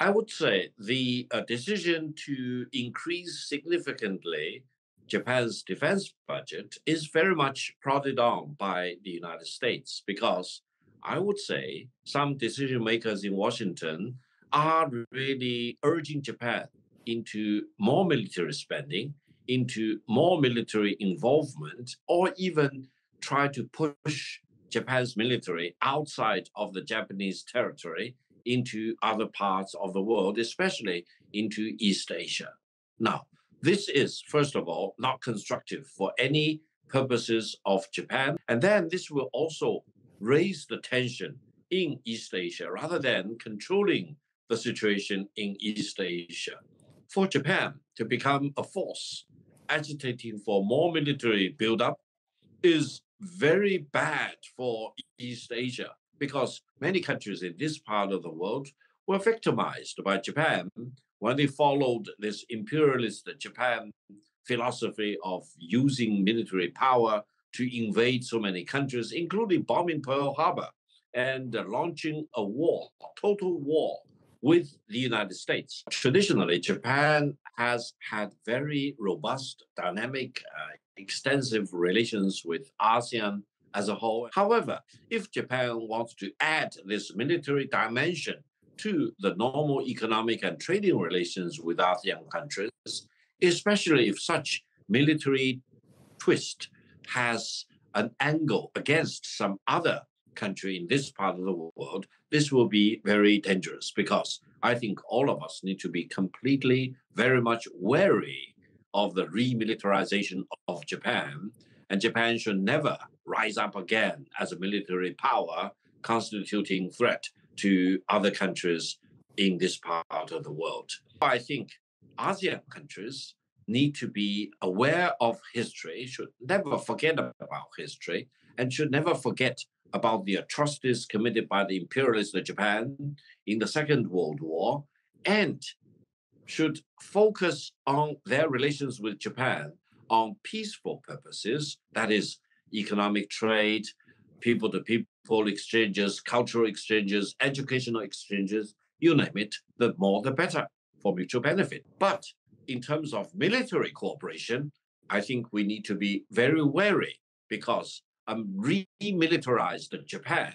I would say the decision to increase significantly Japan's defense budget is very much prodded on by the United States because I would say some decision makers in Washington are really urging Japan into more military spending, into more military involvement, or even try to push Japan's military outside of the Japanese territory into other parts of the world, especially into East Asia. Now, this is, first of all, not constructive for any purposes of Japan. And then this will also raise the tension in East Asia rather than controlling the situation in East Asia. For Japan to become a force agitating for more military buildup is very bad for East Asia because many countries in this part of the world were victimized by Japan when they followed this imperialist Japan philosophy of using military power to invade so many countries, including bombing Pearl Harbor and launching a war, a total war with the United States. Traditionally, Japan has had very robust, dynamic, extensive relations with ASEAN as a whole. However, if Japan wants to add this military dimension to the normal economic and trading relations with ASEAN countries, especially if such military twist has an angle against some other country in this part of the world, this will be very dangerous because I think all of us need to be completely, very much wary of the remilitarization of Japan. And Japan should never rise up again as a military power constituting threat to other countries in this part of the world. I think ASEAN countries need to be aware of history, should never forget about history, and should never forget about the atrocities committed by the imperialists of Japan in the Second World War, and should focus on their relations with Japan on peaceful purposes, that is, economic trade, people to people exchanges, cultural exchanges, educational exchanges, you name it, the more the better for mutual benefit. But in terms of military cooperation, I think we need to be very wary because a remilitarized Japan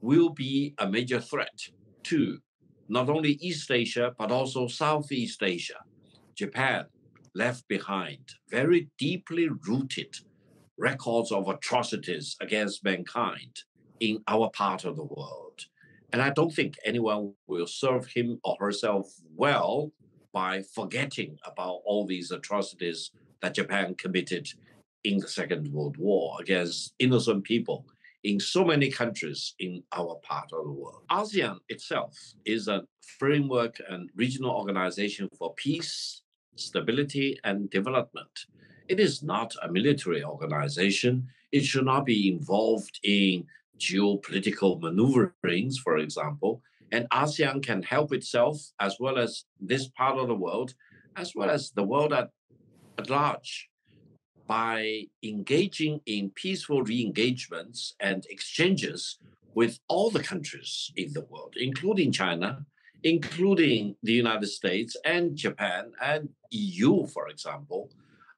will be a major threat to not only East Asia, but also Southeast Asia. Japan left behind very deeply rooted records of atrocities against mankind in our part of the world. And I don't think anyone will serve him or herself well by forgetting about all these atrocities that Japan committed in the Second World War against innocent people in so many countries in our part of the world. ASEAN itself is a framework and regional organization for peace, stability, and development. It is not a military organization. It should not be involved in geopolitical maneuverings, for example. And ASEAN can help itself, as well as this part of the world, as well as the world at large, by engaging in peaceful re-engagements and exchanges with all the countries in the world, including China, including the United States and Japan and EU, for example.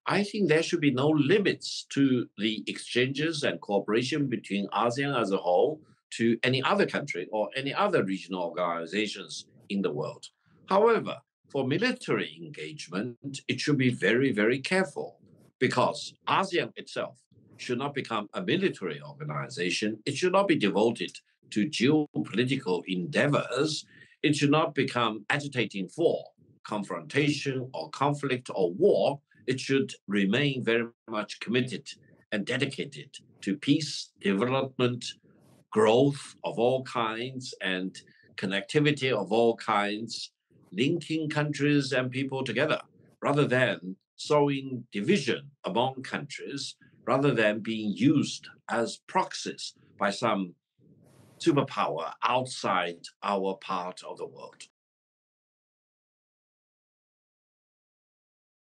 I think there should be no limits to the exchanges and cooperation between ASEAN as a whole to any other country or any other regional organizations in the world. However, for military engagement, it should be very, very careful because ASEAN itself should not become a military organization. It should not be devoted to geopolitical endeavors. It should not become agitating for confrontation or conflict or war. It should remain very much committed and dedicated to peace, development, growth of all kinds, and connectivity of all kinds, linking countries and people together, rather than sowing division among countries, rather than being used as proxies by some superpower outside our part of the world.